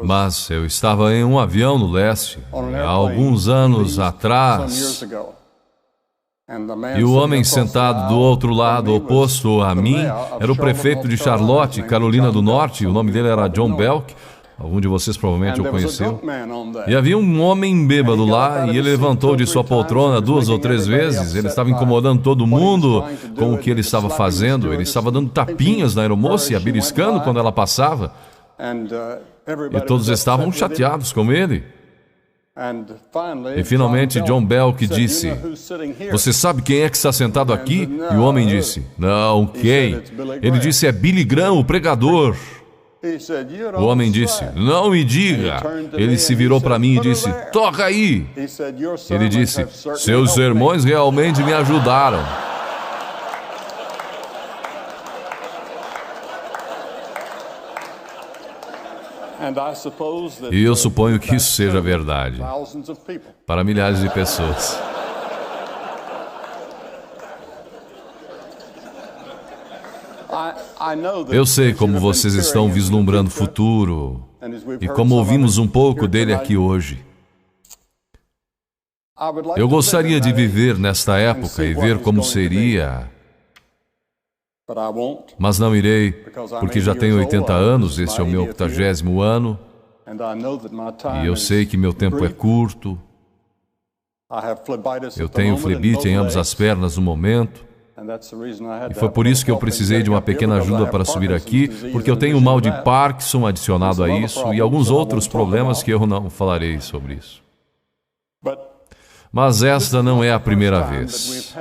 Mas eu estava em um avião no leste, há alguns anos atrás, e o homem sentado do outro lado, oposto a mim, era o prefeito de Charlotte, Carolina do Norte. O nome dele era John Belk. Algum de vocês provavelmente o conheceu. E havia um homem bêbado lá, e ele levantou de sua poltrona 2 ou 3 vezes. Ele estava incomodando todo mundo com o que ele estava fazendo. Ele estava dando tapinhas na aeromoça e a beliscando quando ela passava. E todos estavam chateados com ele. E finalmente John Belk disse: "Você sabe quem é que está sentado aqui?" E o homem disse: "Não, quem?" Ele disse: "É Billy Graham, o pregador." O homem disse: "Não me diga." Ele se virou para mim e disse: "Toca aí." Ele disse: "Seus sermões realmente me ajudaram." E eu suponho que isso seja verdade para milhares de pessoas. Eu sei como vocês estão vislumbrando o futuro e como ouvimos um pouco dele aqui hoje. Eu gostaria de viver nesta época e ver como seria, mas não irei, porque já tenho 80 anos, este é o meu 80º ano, e eu sei que meu tempo é curto. Eu tenho flebite em ambas as pernas no momento, e foi por isso que eu precisei de uma pequena ajuda para subir aqui, porque eu tenho o mal de Parkinson adicionado a isso e alguns outros problemas que eu não falarei sobre isso. Mas esta não é a primeira vez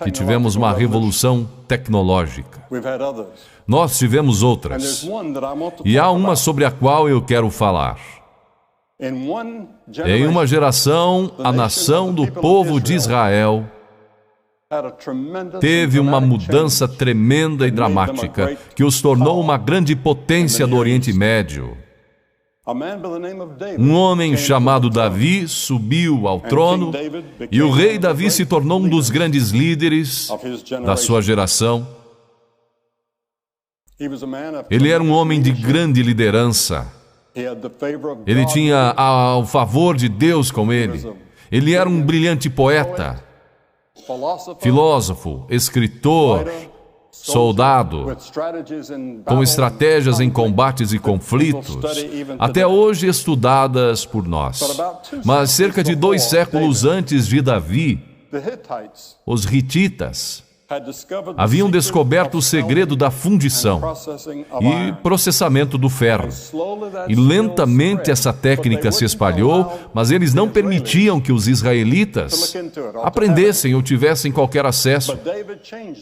que tivemos uma revolução tecnológica. Nós tivemos outras, e há uma sobre a qual eu quero falar. Em uma geração, a nação do povo de Israel teve uma mudança tremenda e dramática que os tornou uma grande potência do Oriente Médio. Um homem chamado Davi subiu ao trono e o rei Davi se tornou um dos grandes líderes da sua geração. Ele era um homem de grande liderança. Ele tinha o favor de Deus com ele. Ele era um brilhante poeta, filósofo, escritor, soldado, com estratégias em combates e conflitos, até hoje estudadas por nós. Mas cerca de 2 séculos antes de Davi, os hititas haviam descoberto o segredo da fundição e processamento do ferro. E lentamente essa técnica se espalhou, mas eles não permitiam que os israelitas aprendessem ou tivessem qualquer acesso.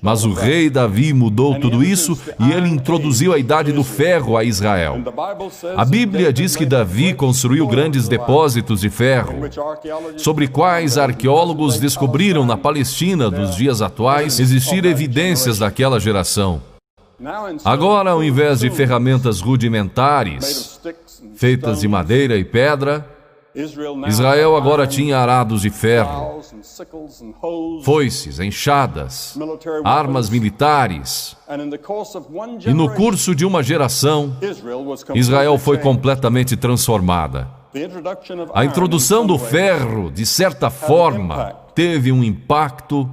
Mas o rei Davi mudou tudo isso e ele introduziu a idade do ferro a Israel. A Bíblia diz que Davi construiu grandes depósitos de ferro, sobre quais arqueólogos descobriram na Palestina dos dias atuais existir evidências daquela geração. Agora, ao invés de ferramentas rudimentares, feitas de madeira e pedra, Israel agora tinha arados de ferro, foices, enxadas, armas militares. E no curso de uma geração, Israel foi completamente transformada. A introdução do ferro, de certa forma, teve um impacto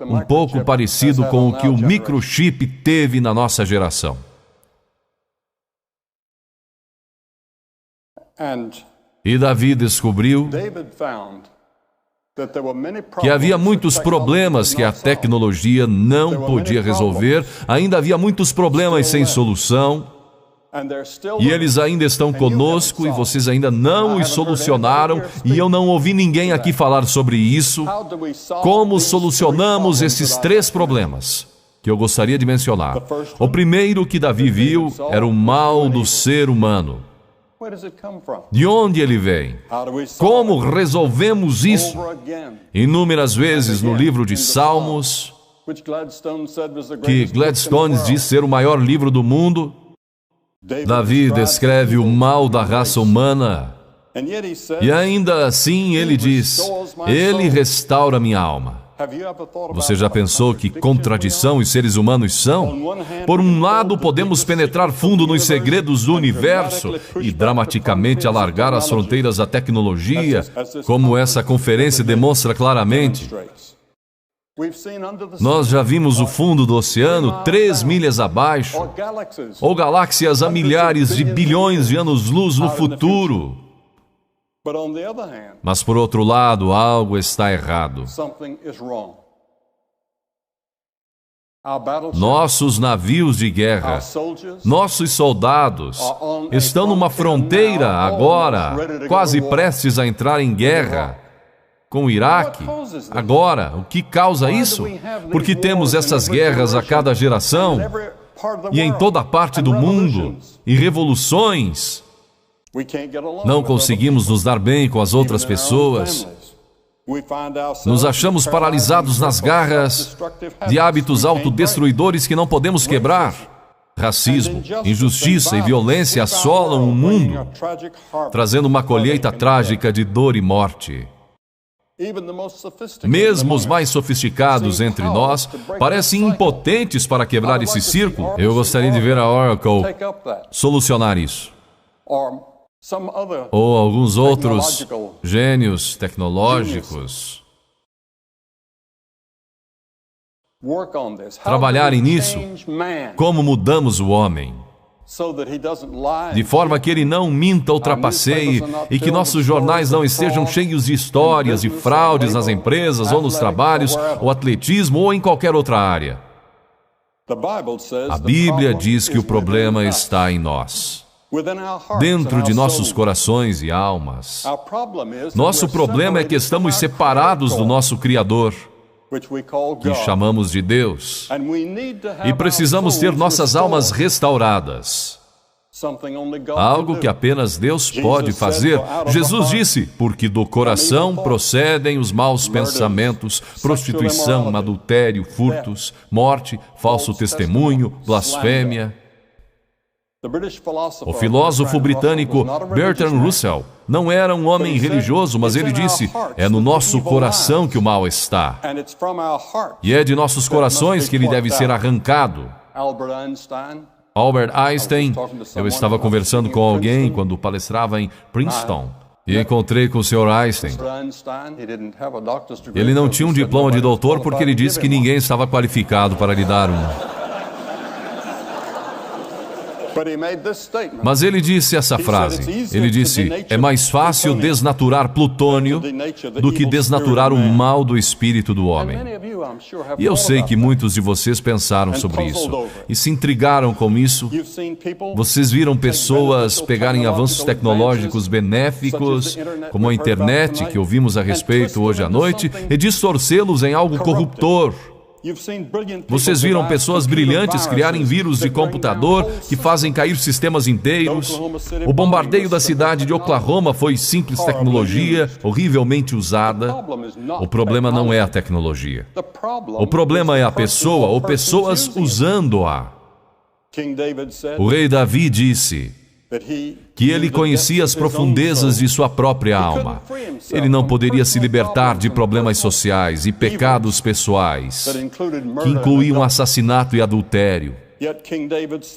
um pouco parecido com o que o microchip teve na nossa geração. E Davi descobriu que havia muitos problemas que a tecnologia não podia resolver, ainda havia muitos problemas sem solução, e eles ainda estão conosco e vocês ainda não os solucionaram, e eu não ouvi ninguém aqui falar sobre isso. Como solucionamos esses 3 problemas que eu gostaria de mencionar? O primeiro que Davi viu era o mal do ser humano. De onde ele vem? Como resolvemos isso? Inúmeras vezes no livro de Salmos, que Gladstone diz ser o maior livro do mundo, Davi descreve o mal da raça humana, e ainda assim ele diz: Ele restaura minha alma. Você já pensou que contradição os seres humanos são? Por um lado, podemos penetrar fundo nos segredos do universo e dramaticamente alargar as fronteiras da tecnologia, como essa conferência demonstra claramente. Nós já vimos o fundo do oceano 3 milhas abaixo, ou galáxias a milhares de bilhões de anos-luz no futuro. Mas, por outro lado, algo está errado. Nossos navios de guerra, nossos soldados, estão numa fronteira agora, quase prestes a entrar em guerra com o Iraque. Agora, o que causa isso? Porque temos essas guerras a cada geração e em toda parte do mundo, e revoluções. Não conseguimos nos dar bem com as outras pessoas. Nos achamos paralisados nas garras de hábitos autodestruidores que não podemos quebrar. Racismo, injustiça e violência assolam o mundo, trazendo uma colheita trágica de dor e morte. Mesmo os mais sofisticados entre nós parecem impotentes para quebrar esse círculo. Eu gostaria de ver a Oracle solucionar isso. Ou alguns outros gênios tecnológicos trabalharem nisso. Como mudamos o homem, de forma que ele não minta ou trapaceie e que nossos jornais não estejam cheios de histórias e fraudes nas empresas ou nos trabalhos, ou atletismo ou em qualquer outra área. A Bíblia diz que o problema está em nós, dentro de nossos corações e almas. Nosso problema é que estamos separados do nosso Criador, que chamamos de Deus, e precisamos ter nossas almas restauradas. Algo que apenas Deus pode fazer. Jesus disse, porque do coração procedem os maus pensamentos, prostituição, adultério, furtos, morte, falso testemunho, blasfêmia. O filósofo britânico Bertrand Russell não era um homem religioso, mas ele disse, é no nosso coração que o mal está. E é de nossos corações que ele deve ser arrancado. Albert Einstein, eu estava conversando com alguém quando palestrava em Princeton, e encontrei com o Sr. Einstein. Ele não tinha um diploma de doutor porque ele disse que ninguém estava qualificado para lhe dar um. Mas ele disse essa frase. Ele disse, é mais fácil desnaturar plutônio do que desnaturar o mal do espírito do homem. E eu sei que muitos de vocês pensaram sobre isso e se intrigaram com isso. Vocês viram pessoas pegarem avanços tecnológicos benéficos, como a internet, que ouvimos a respeito hoje à noite, e distorcê-los em algo corruptor. Vocês viram pessoas brilhantes criarem vírus de computador que fazem cair sistemas inteiros. O bombardeio da cidade de Oklahoma foi simples tecnologia, horrivelmente usada. O problema não é a tecnologia. O problema é a pessoa ou pessoas usando-a. O rei Davi disse que ele conhecia as profundezas de sua própria alma. Ele não poderia se libertar de problemas sociais e pecados pessoais, que incluíam assassinato e adultério.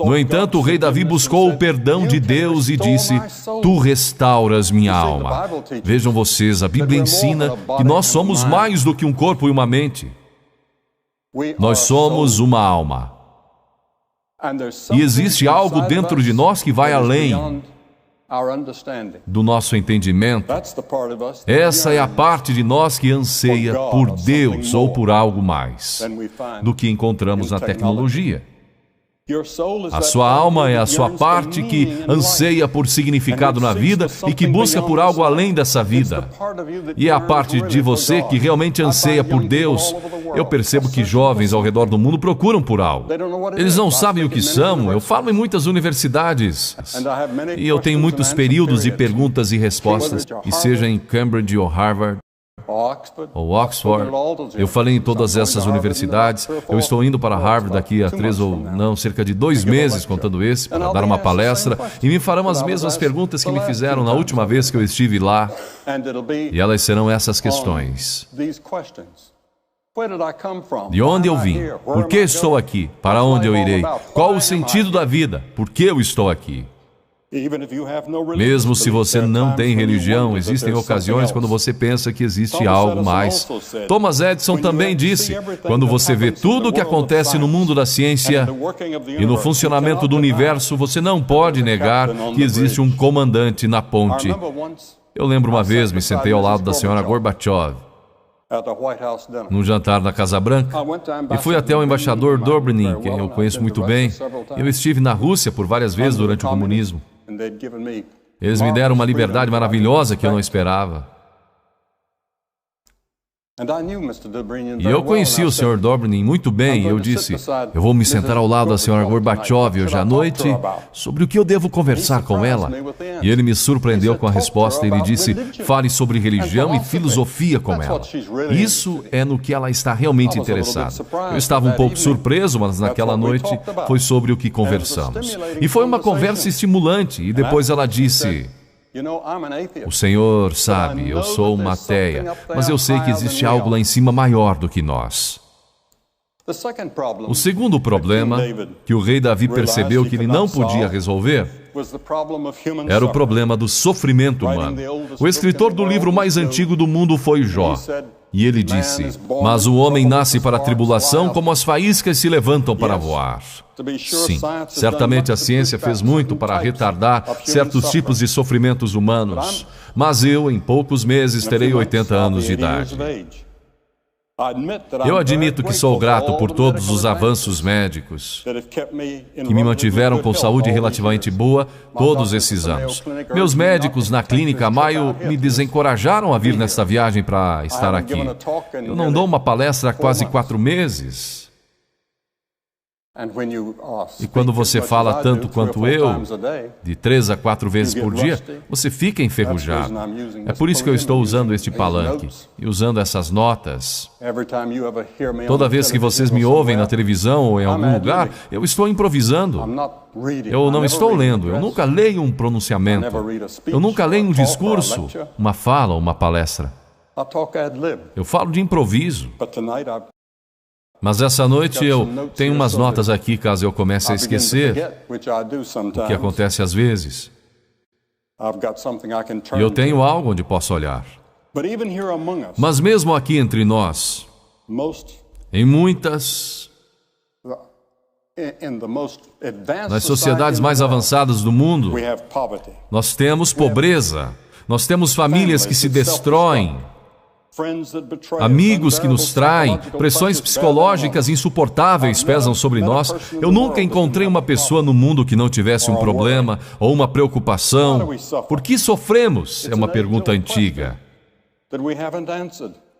No entanto, o rei Davi buscou o perdão de Deus e disse, tu restauras minha alma. Vejam vocês, a Bíblia ensina que nós somos mais do que um corpo e uma mente. Nós somos uma alma. E existe algo dentro de nós que vai além do nosso entendimento. Essa é a parte de nós que anseia por Deus ou por algo mais do que encontramos na tecnologia. A sua alma é a sua parte que anseia por significado na vida e que busca por algo além dessa vida. E é a parte de você que realmente anseia por Deus. Eu percebo que jovens ao redor do mundo procuram por algo. Eles não sabem o que são. Eu falo em muitas universidades. E eu tenho muitos períodos de perguntas e respostas, e seja em Cambridge ou Harvard, ou Oxford. Eu falei em todas essas universidades. Eu estou indo para Harvard daqui a cerca de 2 meses, contando esse, para dar uma palestra, e me farão as mesmas perguntas que me fizeram na última vez que eu estive lá. E elas serão essas questões. De onde eu vim? Por que estou aqui? Para onde eu irei? Qual o sentido da vida? Por que eu estou aqui? Mesmo se você não tem religião, existem ocasiões quando você pensa que existe algo mais. Thomas Edison também disse: quando você vê tudo o que acontece no mundo da ciência e no funcionamento do universo, você não pode negar que existe um comandante na ponte. Eu lembro uma vez, me sentei ao lado da senhora Gorbachev num jantar na Casa Branca e fui até o embaixador Dobrynin, quem eu conheço muito bem. Eu estive na Rússia por várias vezes durante o comunismo. Eles me deram uma liberdade maravilhosa que eu não esperava. E eu conheci o Sr. Dobrynin muito bem e eu disse: eu vou me sentar ao lado da Sra. Gorbachev hoje à noite sobre o que eu devo conversar com ela. E ele me surpreendeu com a resposta. Ele disse: fale sobre religião e filosofia com ela. Isso é no que ela está realmente interessada. Eu estava um pouco surpreso, mas naquela noite foi sobre o que conversamos. E foi uma conversa estimulante. E depois ela disse: o Senhor sabe, eu sou uma ateia, mas eu sei que existe algo lá em cima maior do que nós. O segundo problema que o rei Davi percebeu que ele não podia resolver era o problema do sofrimento humano. O escritor do livro mais antigo do mundo foi Jó. E ele disse: mas o homem nasce para a tribulação como as faíscas se levantam para voar. Sim, certamente a ciência fez muito para retardar certos tipos de sofrimentos humanos, mas eu, em poucos meses, terei 80 anos de idade. Eu admito que sou grato por todos os avanços médicos que me mantiveram com saúde relativamente boa todos esses anos. Meus médicos na clínica Mayo me desencorajaram a vir nesta viagem para estar aqui. Eu não dou uma palestra há quase 4 meses. E quando você fala tanto quanto eu, de 3 a 4 vezes por dia, você fica enferrujado. É por isso que eu estou usando este palanque e usando essas notas. Toda vez que vocês me ouvem na televisão ou em algum lugar, eu estou improvisando. Eu não estou lendo, eu nunca leio um pronunciamento. Eu nunca leio um discurso, uma fala ou uma palestra. Eu falo de improviso. Mas essa noite eu tenho umas notas aqui, caso eu comece a esquecer, o que acontece às vezes. E eu tenho algo onde posso olhar. Mas mesmo aqui entre nós, em muitas, nas sociedades mais avançadas do mundo, nós temos pobreza, nós temos famílias que se destroem, amigos que nos traem, pressões psicológicas insuportáveis pesam sobre nós. Eu nunca encontrei uma pessoa no mundo que não tivesse um problema ou uma preocupação. Por que sofremos? É uma pergunta antiga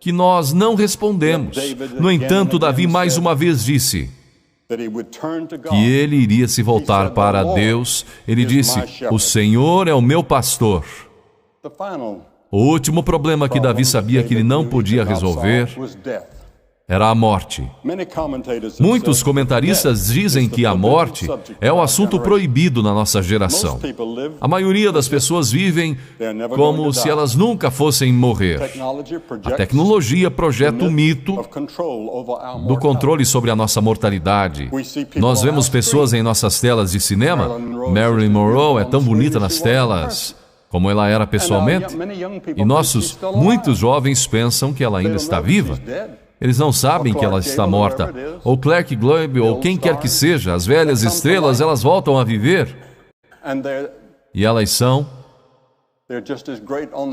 que nós não respondemos. No entanto, Davi mais uma vez disse que ele iria se voltar para Deus. Ele disse: o Senhor é o meu pastor. O último problema que Davi sabia que ele não podia resolver era a morte. Muitos comentaristas dizem que a morte é o assunto proibido na nossa geração. A maioria das pessoas vivem como se elas nunca fossem morrer. A tecnologia projeta o mito do controle sobre a nossa mortalidade. Nós vemos pessoas em nossas telas de cinema. Marilyn Monroe é tão bonita nas telas como ela era pessoalmente, e muitos jovens pensam que ela ainda está viva. Eles não sabem que ela está morta. Ou Clark Gable, ou quem quer que seja, as velhas estrelas, elas voltam a viver. E elas são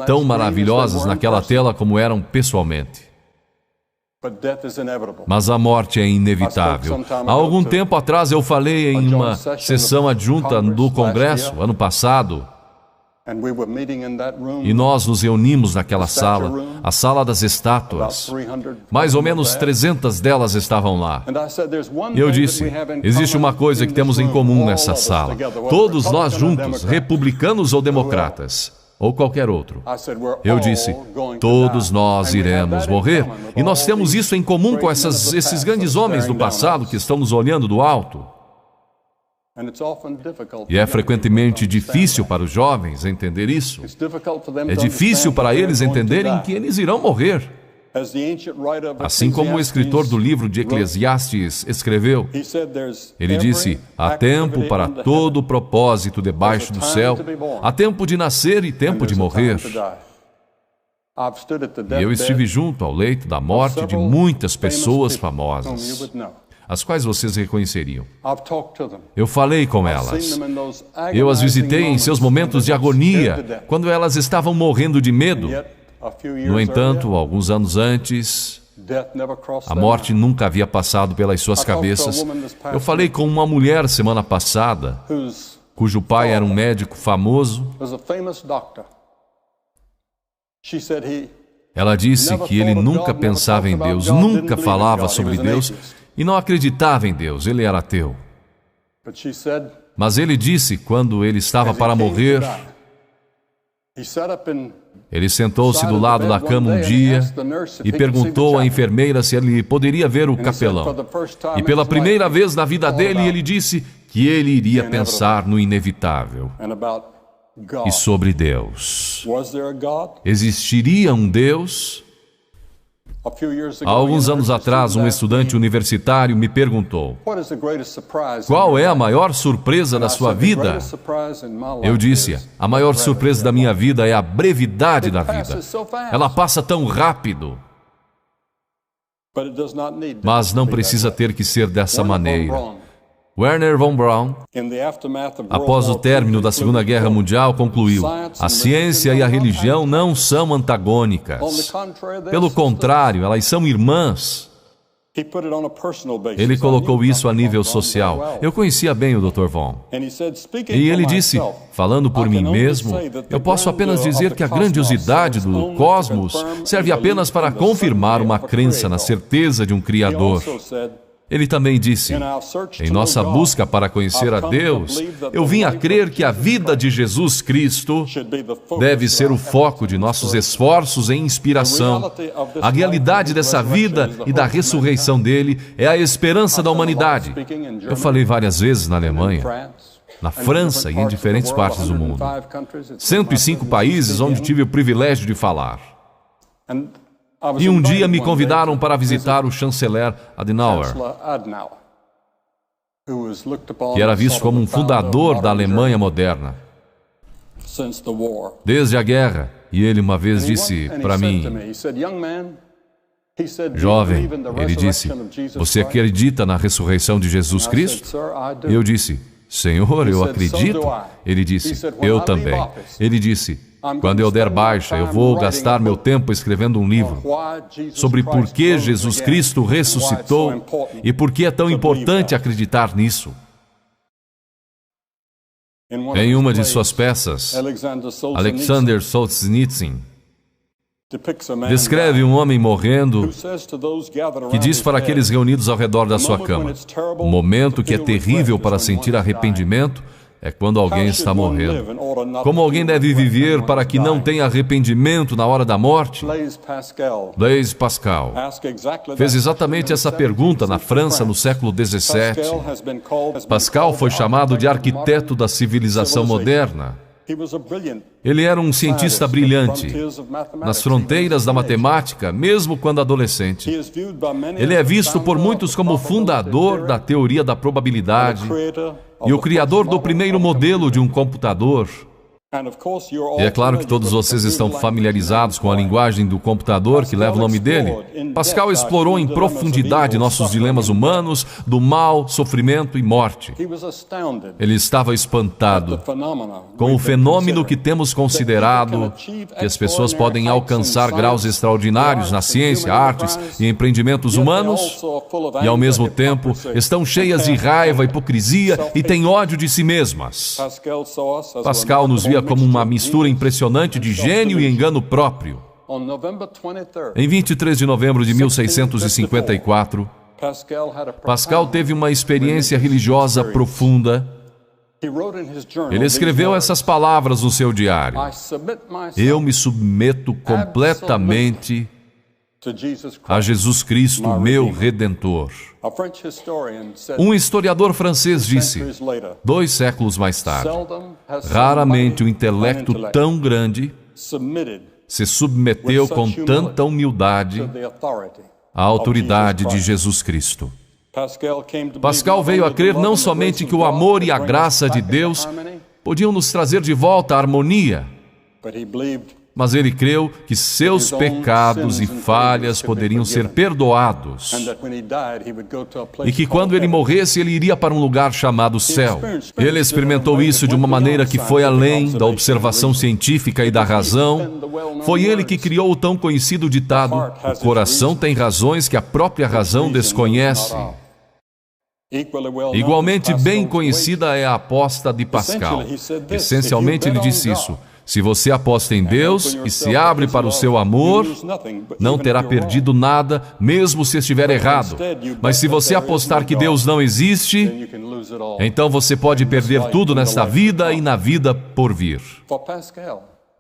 tão maravilhosas naquela tela como eram pessoalmente. Mas a morte é inevitável. Há algum tempo atrás eu falei em uma sessão adjunta do Congresso, ano passado, e nós nos reunimos naquela sala, a sala das estátuas. Mais ou menos 300 delas estavam lá. E eu disse: existe uma coisa que temos em comum nessa sala. Todos nós juntos, republicanos ou democratas, ou qualquer outro. Eu disse: todos nós iremos morrer. E nós temos isso em comum com esses grandes homens do passado que estão nos olhando do alto. E é frequentemente difícil para os jovens entender isso. É difícil para eles entenderem que eles irão morrer. Assim como o escritor do livro de Eclesiastes escreveu, ele disse: há tempo para todo propósito debaixo do céu, há tempo de nascer e tempo de morrer. E eu estive junto ao leito da morte de muitas pessoas famosas, as quais vocês reconheceriam. Eu falei com elas. Eu as visitei em seus momentos de agonia, quando elas estavam morrendo de medo. No entanto, alguns anos antes, a morte nunca havia passado pelas suas cabeças. Eu falei com uma mulher semana passada, cujo pai era um médico famoso. Ela disse que ele nunca pensava em Deus, nunca falava sobre Deus e não acreditava em Deus. Ele era ateu. Mas ele disse, quando ele estava para morrer, ele sentou-se do lado da cama um dia e perguntou à enfermeira se ele poderia ver o capelão. E pela primeira vez na vida dele, ele disse que ele iria pensar no inevitável e sobre Deus. Existiria um Deus? Há alguns anos atrás, um estudante universitário me perguntou: qual é a maior surpresa da sua vida? Eu disse: a maior surpresa da minha vida é a brevidade da vida. Ela passa tão rápido. Mas não precisa ter que ser dessa maneira. Wernher von Braun, após o término da Segunda Guerra Mundial, concluiu: a ciência e a religião não são antagônicas. Pelo contrário, elas são irmãs. Ele colocou isso a nível social. Eu conhecia bem o Dr. Von. E ele disse: falando por mim mesmo, eu posso apenas dizer que a grandiosidade do cosmos serve apenas para confirmar uma crença na certeza de um Criador. Ele também disse: em nossa busca para conhecer a Deus, eu vim a crer que a vida de Jesus Cristo deve ser o foco de nossos esforços e inspiração. A realidade dessa vida e da ressurreição dele é a esperança da humanidade. Eu falei várias vezes na Alemanha, na França e em diferentes partes do mundo. 105 países onde tive o privilégio de falar. E um dia me convidaram para visitar o chanceler Adenauer, que era visto como um fundador da Alemanha moderna desde a guerra. E ele uma vez disse para mim: jovem, ele disse, você acredita na ressurreição de Jesus Cristo? E eu disse: Senhor, eu acredito. Ele disse: eu também. Ele disse: quando eu der baixa, eu vou gastar meu tempo escrevendo um livro sobre por que Jesus Cristo ressuscitou e por que é tão importante acreditar nisso. Em uma de suas peças, Alexander Solzhenitsyn descreve um homem morrendo que diz para aqueles reunidos ao redor da sua cama: o momento que é terrível para sentir arrependimento é quando alguém está morrendo. Como alguém deve viver para que não tenha arrependimento na hora da morte? Blaise Pascal fez exatamente essa pergunta na França no século XVII. Pascal foi chamado de arquiteto da civilização moderna. Ele era um cientista brilhante, nas fronteiras da matemática, mesmo quando adolescente. Ele é visto por muitos como o fundador da teoria da probabilidade e o criador do primeiro modelo de um computador. E é claro que todos vocês estão familiarizados com a linguagem do computador que leva o nome dele. Pascal explorou em profundidade nossos dilemas humanos, do mal, sofrimento e morte. Ele estava espantado com o fenômeno que temos considerado, que as pessoas podem alcançar graus extraordinários na ciência, artes e empreendimentos humanos, e ao mesmo tempo estão cheias de raiva, hipocrisia e têm ódio de si mesmas. Pascal nos via como uma mistura impressionante de gênio e engano próprio. Em 23 de novembro de 1654, Pascal teve uma experiência religiosa profunda. Ele escreveu essas palavras no seu diário: eu me submeto completamente a Jesus Cristo, meu Redentor. Um historiador francês disse, 2 séculos mais tarde: raramente um intelecto tão grande se submeteu com tanta humildade à autoridade de Jesus Cristo. Pascal veio a crer não somente que o amor e a graça de Deus podiam nos trazer de volta a harmonia, mas ele creu que seus pecados e falhas poderiam ser perdoados e que quando ele morresse, ele iria para um lugar chamado céu. Ele experimentou isso de uma maneira que foi além da observação científica e da razão. Foi ele que criou o tão conhecido ditado: o coração tem razões que a própria razão desconhece. Igualmente bem conhecida é a aposta de Pascal. Essencialmente ele disse isso: se você aposta em Deus e se abre para o seu amor, não terá perdido nada, mesmo se estiver errado. Mas se você apostar que Deus não existe, então você pode perder tudo nesta vida e na vida por vir.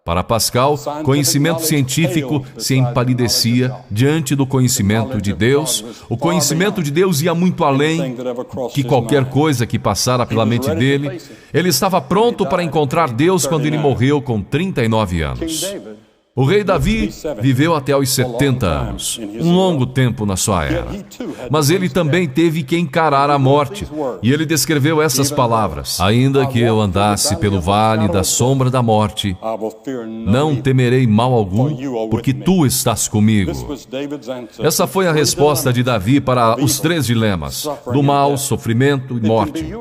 Para Pascal, conhecimento científico se empalidecia diante do conhecimento de Deus. O conhecimento de Deus ia muito além que qualquer coisa que passara pela mente dele. Ele estava pronto para encontrar Deus quando ele morreu com 39 anos. O rei Davi viveu até aos 70 anos, um longo tempo na sua era. Mas ele também teve que encarar a morte. E ele descreveu essas palavras: ainda que eu andasse pelo vale da sombra da morte, não temerei mal algum, porque tu estás comigo. Essa foi a resposta de Davi para os 3 dilemas: do mal, sofrimento e morte.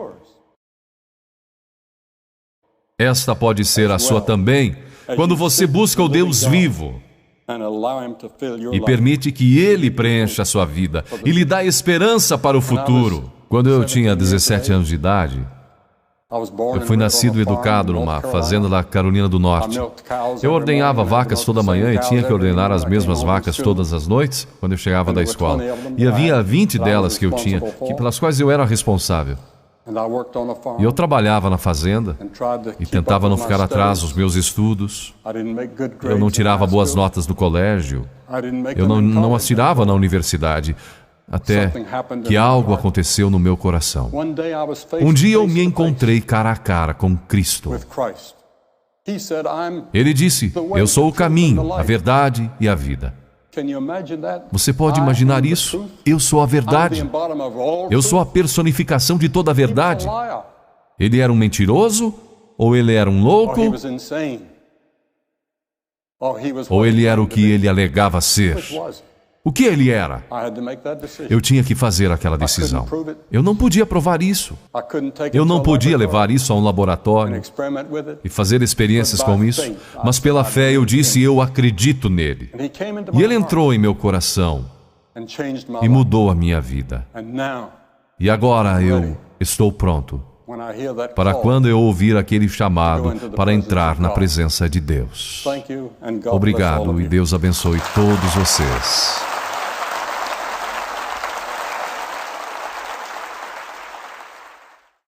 Esta pode ser a sua também, quando você busca o Deus vivo e permite que Ele preencha a sua vida e lhe dá esperança para o futuro. Quando eu tinha 17 anos de idade, eu fui nascido e educado numa fazenda da Carolina do Norte. Eu ordenhava vacas toda manhã e tinha que ordenar as mesmas vacas todas as noites quando eu chegava da escola. E havia 20 delas que eu tinha, pelas quais eu era responsável. E eu trabalhava na fazenda e tentava não ficar atrás dos meus estudos. Eu não tirava boas notas do colégio. Eu não as tirava na universidade. Até que algo aconteceu no meu coração. Um dia eu me encontrei cara a cara com Cristo. Ele disse: eu sou o caminho, a verdade e a vida. Você pode imaginar isso? Eu sou a verdade. Eu sou a personificação de toda a verdade. Ele era um mentiroso? Ou ele era um louco? Ou ele era o que ele alegava ser? O que ele era? Eu tinha que fazer aquela decisão. Eu não podia provar isso. Eu não podia levar isso a um laboratório e fazer experiências com isso. Mas pela fé eu disse: eu acredito nele. E ele entrou em meu coração e mudou a minha vida. E agora eu estou pronto para quando eu ouvir aquele chamado para entrar na presença de Deus. Obrigado e Deus abençoe todos vocês.